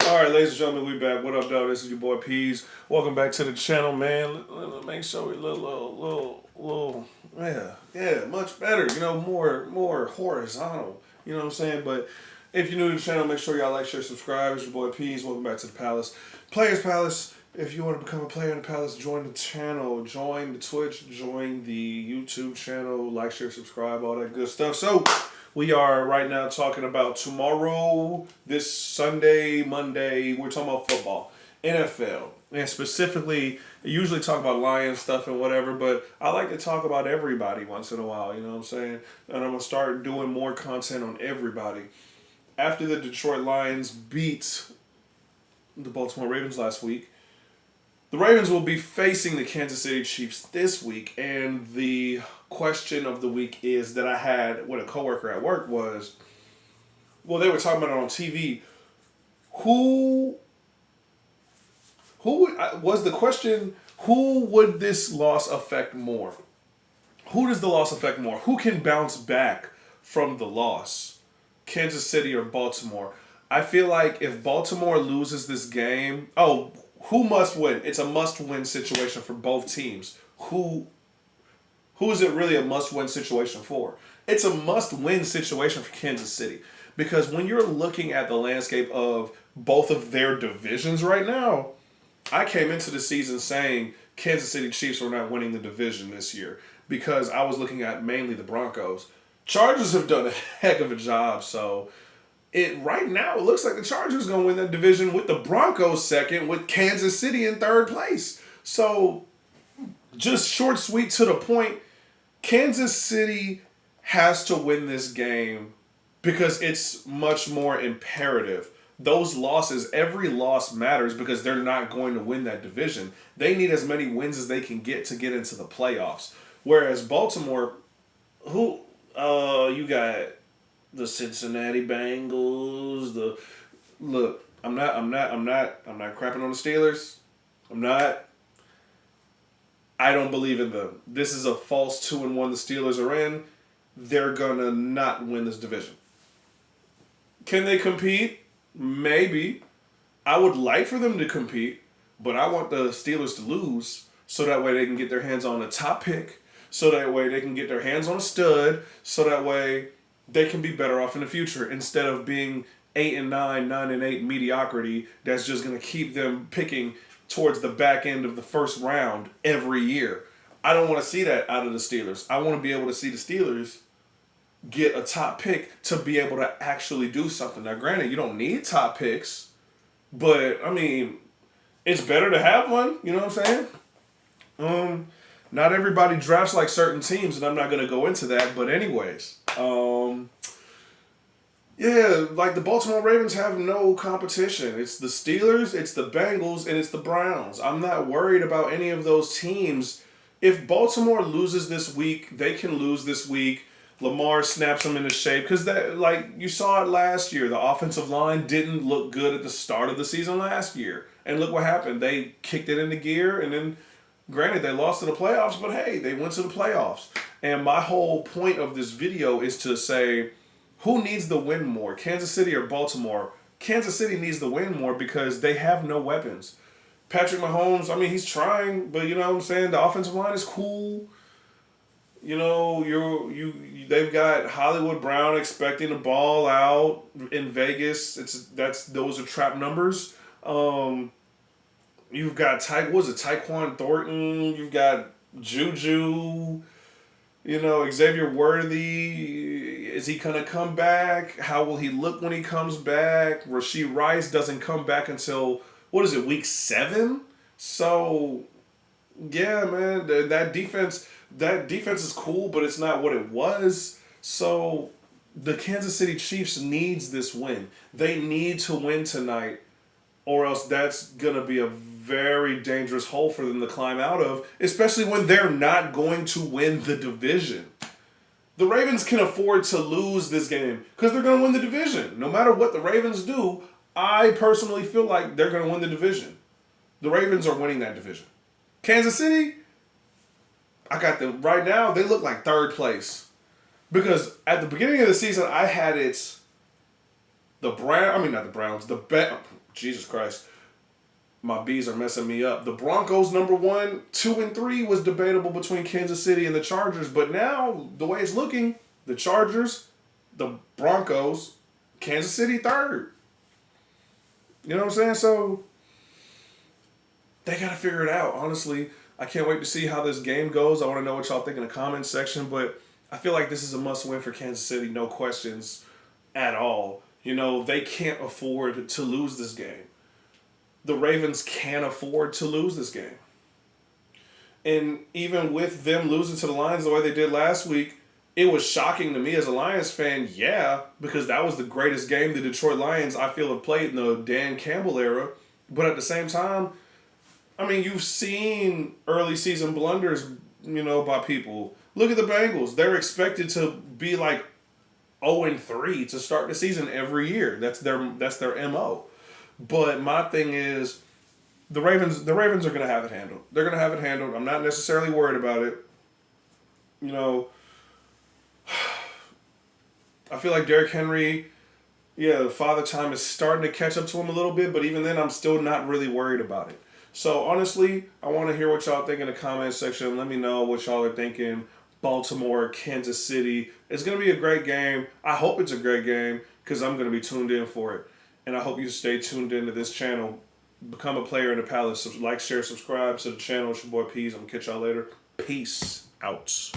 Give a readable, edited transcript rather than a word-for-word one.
All right, ladies and gentlemen, we back. What up, though? This is your boy Peas. Welcome back to the channel, man. Make sure we yeah, much better. You know, more horizontal. You know what I'm saying? But if you're new to the channel, make sure y'all like, share, subscribe. It's your boy Peas. Welcome back to the Palace, Players Palace. If you want to become a player in the Palace, join the channel, join the Twitch, join the YouTube channel, like, share, subscribe, all that good stuff. So, we are right now talking about tomorrow, this Sunday, Monday. We're talking about football, NFL, and specifically, I usually talk about Lions stuff and whatever, but I like to talk about everybody once in a while. You know what I'm saying? And I'm gonna start doing more content on everybody. After the Detroit Lions beat the Baltimore Ravens last week, the Ravens will be facing the Kansas City Chiefs this week, and the question of the week is that I had with a coworker at work was, well, they were talking about it on TV. Who was the question? Who would this loss affect more? Who does the loss affect more? Who can bounce back from the loss? Kansas City or Baltimore? I feel like if Baltimore loses this game, who must win? It's a must-win situation for both teams. Who is it really a must-win situation for? It's a must-win situation for Kansas City. Because when you're looking at the landscape of both of their divisions right now, I came into the season saying Kansas City Chiefs were not winning the division this year because I was looking at mainly the Broncos. Chargers have done a heck of a job, so right now it looks like the Chargers going to win that division with the Broncos second, with Kansas City in third place. So, just short, sweet, to the point, Kansas City has to win this game because it's much more imperative. Those losses, every loss matters because they're not going to win that division. They need as many wins as they can get to get into the playoffs. Whereas Baltimore, you got the Cincinnati Bengals. I'm not crapping on the Steelers. I'm not. I don't believe in them. This is a false 2-1 the Steelers are in. They're gonna not win this division. Can they compete? Maybe. I would like for them to compete, but I want the Steelers to lose so that way they can get their hands on a top pick, so that way they can get their hands on a stud, so that way they can be better off in the future instead of being 8-9, 9-8 mediocrity that's just going to keep them picking towards the back end of the first round every year. I don't want to see that out of the Steelers. I want to be able to see the Steelers get a top pick to be able to actually do something. Now, granted, you don't need top picks, but, I mean, it's better to have one. You know what I'm saying? Not everybody drafts like certain teams, and I'm not going to go into that. But anyways, like the Baltimore Ravens have no competition. It's the Steelers, it's the Bengals, and it's the Browns. I'm not worried about any of those teams. If Baltimore loses this week, they can lose this week. Lamar snaps them into shape because you saw it last year. The offensive line didn't look good at the start of the season last year, and look what happened. They kicked it into gear, and then, granted, they lost to the playoffs, but hey, they went to the playoffs. And my whole point of this video is to say, who needs the win more, Kansas City or Baltimore? Kansas City needs the win more because they have no weapons. Patrick Mahomes, I mean, he's trying, but you know what I'm saying? The offensive line is cool. You know, they've got Hollywood Brown expecting the ball out in Vegas. Those are trap numbers. You've got Tyquan Thornton. You've got Juju. You know, Xavier Worthy. Is he gonna come back? How will he look when he comes back? Rashee Rice doesn't come back until week 7? So, yeah, man, that defense is cool, but it's not what it was. So, the Kansas City Chiefs needs this win. They need to win tonight, or else that's gonna be a very dangerous hole for them to climb out of, especially when they're not going to win the division. The Ravens can afford to lose this game because they're going to win the division. No matter what the Ravens do, I personally feel like they're going to win the division. The Ravens are winning that division. Kansas City, I got them right now. They look like third place because at the beginning of the season, I had the Jesus Christ. My B's are messing me up. The Broncos, number 1, 2, and 3 was debatable between Kansas City and the Chargers. But now, the way it's looking, the Chargers, the Broncos, Kansas City third. You know what I'm saying? So, they got to figure it out. Honestly, I can't wait to see how this game goes. I want to know what y'all think in the comments section. But I feel like this is a must-win for Kansas City. No questions at all. You know, they can't afford to lose this game. The Ravens can't afford to lose this game. And even with them losing to the Lions the way they did last week, it was shocking to me as a Lions fan, yeah, because that was the greatest game the Detroit Lions, I feel, have played in the Dan Campbell era. But at the same time, I mean, you've seen early season blunders, you know, by people. Look at the Bengals. They're expected to be like 0-3 to start the season every year. That's their MO. But my thing is, the Ravens are going to have it handled. They're going to have it handled. I'm not necessarily worried about it. You know, I feel like Derrick Henry, the father time is starting to catch up to him a little bit, but even then, I'm still not really worried about it. So, honestly, I want to hear what y'all think in the comment section. Let me know what y'all are thinking. Baltimore, Kansas City. It's going to be a great game. I hope it's a great game because I'm going to be tuned in for it. And I hope you stay tuned into this channel. Become a player in the palace. Like, share, subscribe to the channel. It's your boy Peas. I'm going to catch y'all later. Peace out.